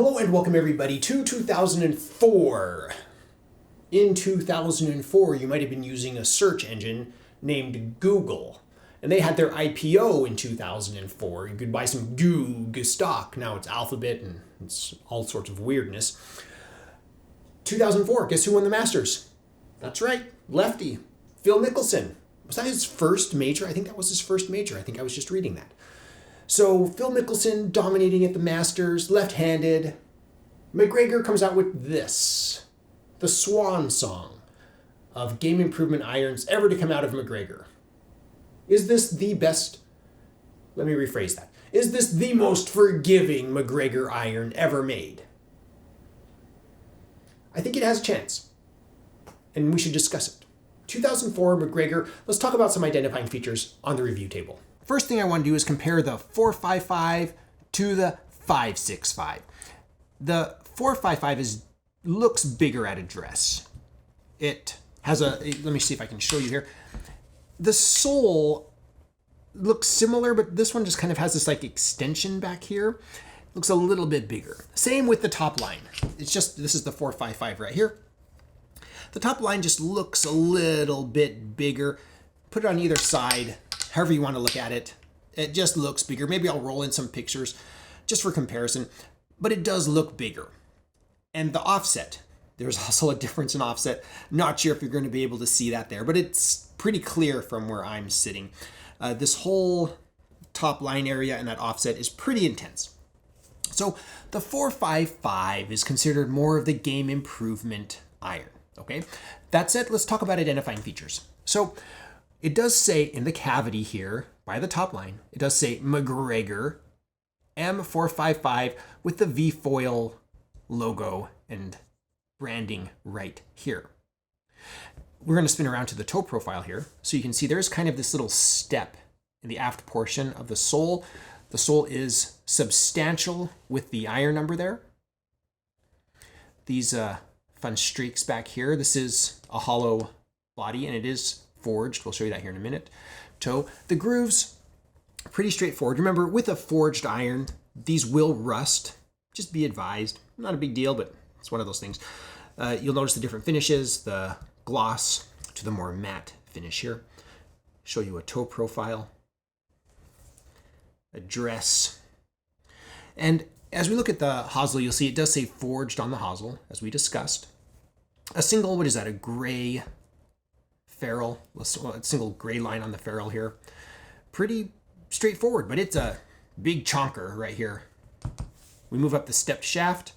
Hello and welcome everybody to 2004. In 2004, you might have been using a search engine named Google. And they had their IPO in 2004. You could buy some Goog stock. Now it's Alphabet and it's all sorts of weirdness. 2004, guess who won the Masters? That's right, lefty, Phil Mickelson. Was that his first major? I think that was his first major. I think I was just reading that. So Phil Mickelson dominating at the Masters, left-handed. MacGregor comes out with this, the swan song of game improvement irons ever to come out of MacGregor. Is this the best? Let me rephrase that. Is this the most forgiving MacGregor iron ever made? I think it has a chance, and we should discuss it. 2004 MacGregor, let's talk about some identifying features on the review table. First thing I want to do is compare the 455 to the 565. The 455 looks bigger at address. It has let me see if I can show you here. The sole looks similar, but this one just kind of has this like extension back here. Looks a little bit bigger. Same with the top line. It's just, this is the 455 right here. The top line just looks a little bit bigger. Put it on either side, however you want to look at it. It just looks bigger. Maybe I'll roll in some pictures just for comparison, but it does look bigger. And the offset, there's also a difference in offset. Not sure if you're going to be able to see that there, but it's pretty clear from where I'm sitting. This whole top line area and that offset is pretty intense. So the 455 is considered more of the game improvement iron. Okay, that said, let's talk about identifying features. So it does say in the cavity here by the top line, it does say MacGregor M455 with the V-foil logo and branding right here. We're going to spin around to the toe profile here. So you can see there's kind of this little step in the aft portion of the sole. The sole is substantial with the iron number there. These fun streaks back here. This is a hollow body and it is forged. We'll show you that here in a minute. Toe. The grooves, pretty straightforward. Remember, with a forged iron, these will rust. Just be advised. Not a big deal, but it's one of those things. You'll notice the different finishes, the gloss to the more matte finish here. Show you a toe profile, a dress. And as we look at the hosel, you'll see it does say forged on the hosel, as we discussed. A single, what is that, a gray ferrule, a single gray line on the ferrule here. Pretty straightforward, but it's a big chonker right here. We move up the stepped shaft.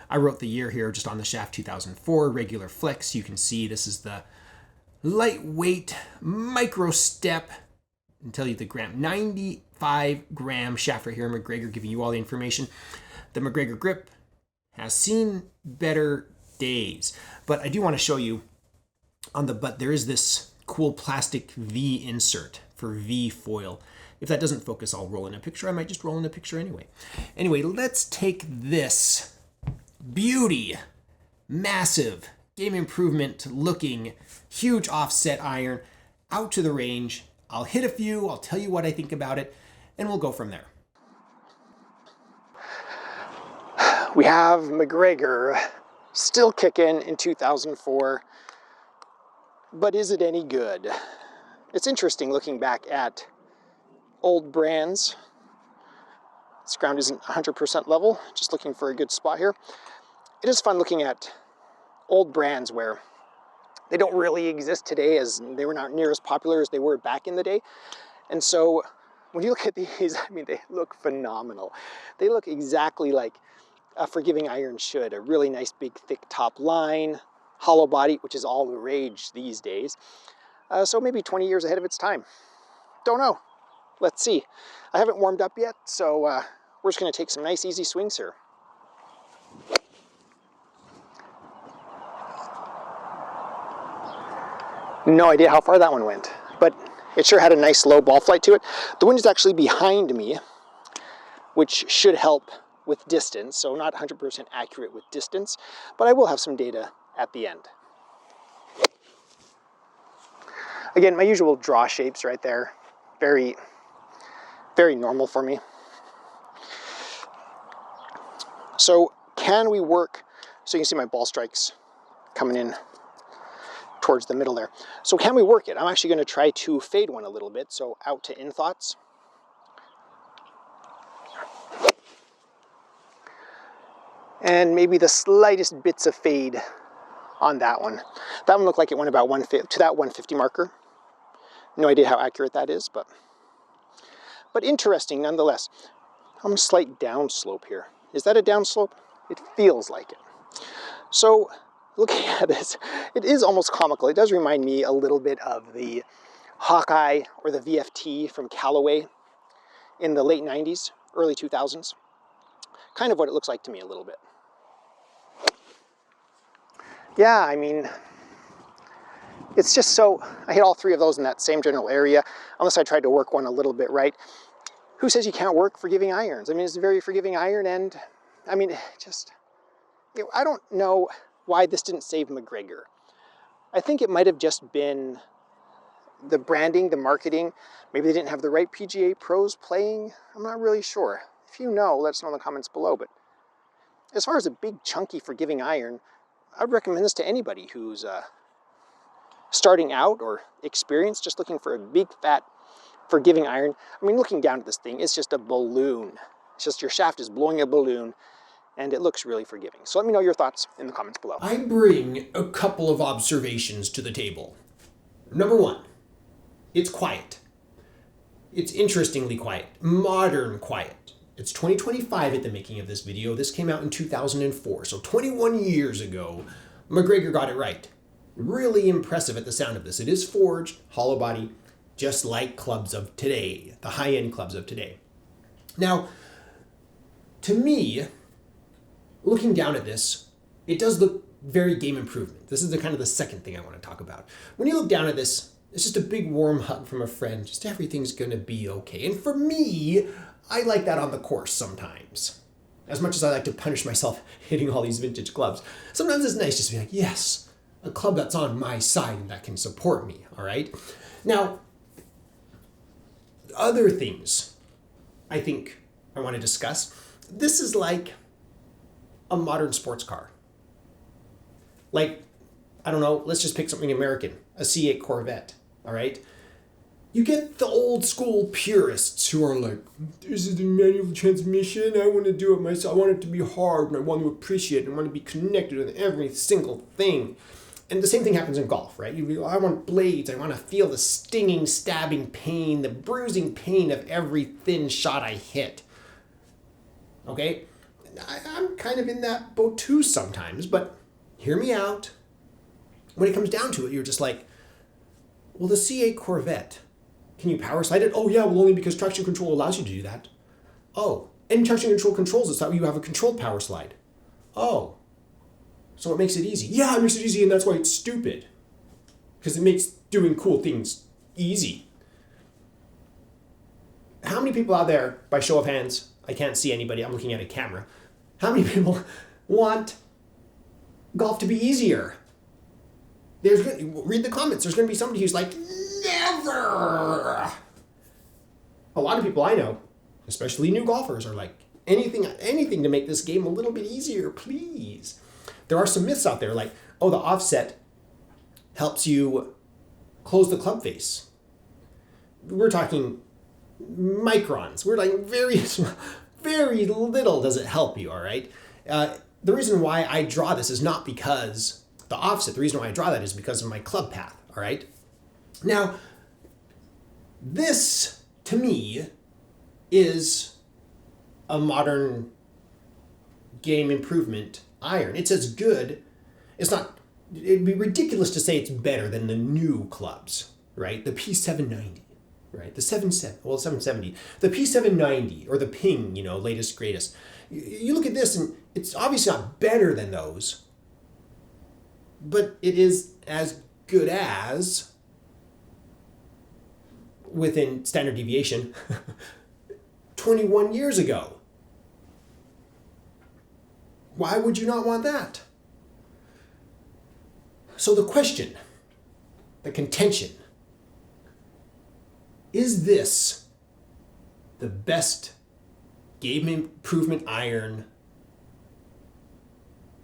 I wrote the year here just on the shaft, 2004, regular flex. You can see this is the lightweight micro step, and tell you the gram, 95 gram shaft right here. MacGregor giving you all the information. The MacGregor grip has seen better days, but I do want to show you on the butt, there is this cool plastic V insert for V foil. If that doesn't focus, I'll roll in a picture. I might just roll in a picture anyway. Anyway, let's take this beauty, massive, game improvement looking, huge offset iron out to the range. I'll hit a few, I'll tell you what I think about it, and we'll go from there. We have MacGregor still kicking in 2004, but is it any good? It's interesting looking back at old brands. This ground isn't 100% level, just looking for a good spot here. It is fun looking at old brands where they don't really exist today, as they were not near as popular as they were back in the day. And so when you look at these, I mean, they look phenomenal. They look exactly like a forgiving iron should. A really nice big thick top line, hollow body, which is all the rage these days. So maybe 20 years ahead of its time. Don't know. Let's see. I haven't warmed up yet, so we're just going to take some nice easy swings here. No idea how far that one went, but it sure had a nice low ball flight to it. The wind is actually behind me, which should help with distance, so not 100% accurate with distance, but I will have some data at the end. Again, my usual draw shapes right there. Very normal for me. So can we work, so you can see my ball strikes coming in towards the middle there. So can we work it? I'm actually going to try to fade one a little bit, so out to in thoughts. And maybe the slightest bits of fade on that one. That one looked like it went about to that 150 marker. No idea how accurate that is, but interesting nonetheless. I'm a slight downslope here. Is that a downslope? It feels like it. So looking at this, it is almost comical. It does remind me a little bit of the Hawkeye or the VFT from Callaway in the late 90s, early 2000s. Kind of what it looks like to me a little bit. Yeah, I mean, it's just so, I hit all three of those in that same general area, unless I tried to work one a little bit right. Who says you can't work forgiving irons? I mean, it's a very forgiving iron, and I mean, I don't know why this didn't save MacGregor. I think it might have just been the branding, the marketing. Maybe they didn't have the right PGA pros playing. I'm not really sure. If you know, let us know in the comments below. But as far as a big, chunky, forgiving iron, I would recommend this to anybody who's starting out or experienced, just looking for a big, fat, forgiving iron. I mean, looking down at this thing, it's just a balloon. It's just your shaft is blowing a balloon, and it looks really forgiving. So let me know your thoughts in the comments below. I bring a couple of observations to the table. Number one, it's quiet. It's interestingly quiet, modern quiet. It's 2025 at the making of this video. This came out in 2004, so 21 years ago. MacGregor got it right. Really impressive at the sound of this. It is forged, hollow body, just like clubs of today, the high-end clubs of today. Now, to me, looking down at this, it does look very game improvement. This is the kind of the second thing I want to talk about. When you look down at this, it's just a big warm hug from a friend. Just everything's going to be okay. And for me, I like that on the course sometimes. As much as I like to punish myself hitting all these vintage clubs, sometimes it's nice just to be like, yes, a club that's on my side and that can support me, all right? Now, other things I think I want to discuss. This is like a modern sports car. Like, I don't know, let's just pick something American, a C8 Corvette, all right? You get the old school purists who are like, this is the manual transmission, I want to do it myself, I want it to be hard, and I want to appreciate it, and I want to be connected with every single thing. And the same thing happens in golf, right? I want blades, I want to feel the stinging, stabbing pain, the bruising pain of every thin shot I hit. Okay? I'm kind of in that boat too sometimes, but hear me out. When it comes down to it, you're just like, well, the C8 Corvette, can you power slide it? Oh yeah, well only because traction control allows you to do that. Oh, and traction control controls it, so you have a controlled power slide. Oh, so it makes it easy. Yeah, it makes it easy, and that's why it's stupid. Because it makes doing cool things easy. How many people out there, by show of hands, I can't see anybody, I'm looking at a camera, how many people want golf to be easier? Read the comments. There's going to be somebody who's like, never! A lot of people I know, especially new golfers, are like, anything to make this game a little bit easier, please. There are some myths out there like, oh, the offset helps you close the club face. We're talking microns. We're like very little does it help you, all right? The reason why I draw this is not because the offset. The reason why I draw that is because of my club path, all right? Now, this, to me, is a modern game improvement iron. It's as good. It's not, it'd be ridiculous to say it's better than the new clubs, right? The P790, right? The 770, the P790 or the Ping, latest, greatest. You look at this and it's obviously not better than those, but it is as good as, within standard deviation, 21 years ago. Why would you not want that? So the question, the contention, is this the best game improvement iron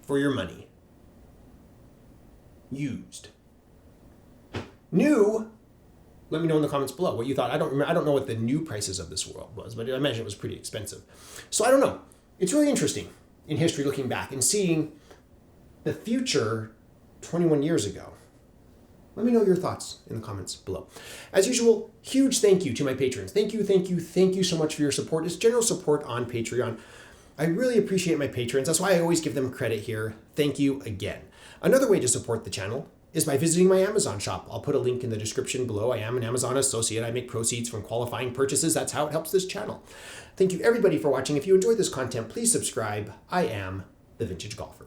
for your money. Used. New, let me know in the comments below what you thought. I don't know what the new prices of this world was, but I imagine it was pretty expensive. So I don't know. It's really interesting in history looking back and seeing the future 21 years ago. Let me know your thoughts in the comments below. As usual, huge thank you to my patrons. Thank you so much for your support. It's general support on Patreon. I really appreciate my patrons. That's why I always give them credit here. Thank you again. Another way to support the channel is by visiting my Amazon shop. I'll put a link in the description below. I am an Amazon associate. I make proceeds from qualifying purchases. That's how it helps this channel. Thank you everybody for watching. If you enjoyed this content, please subscribe. I am the Vintage Golfer.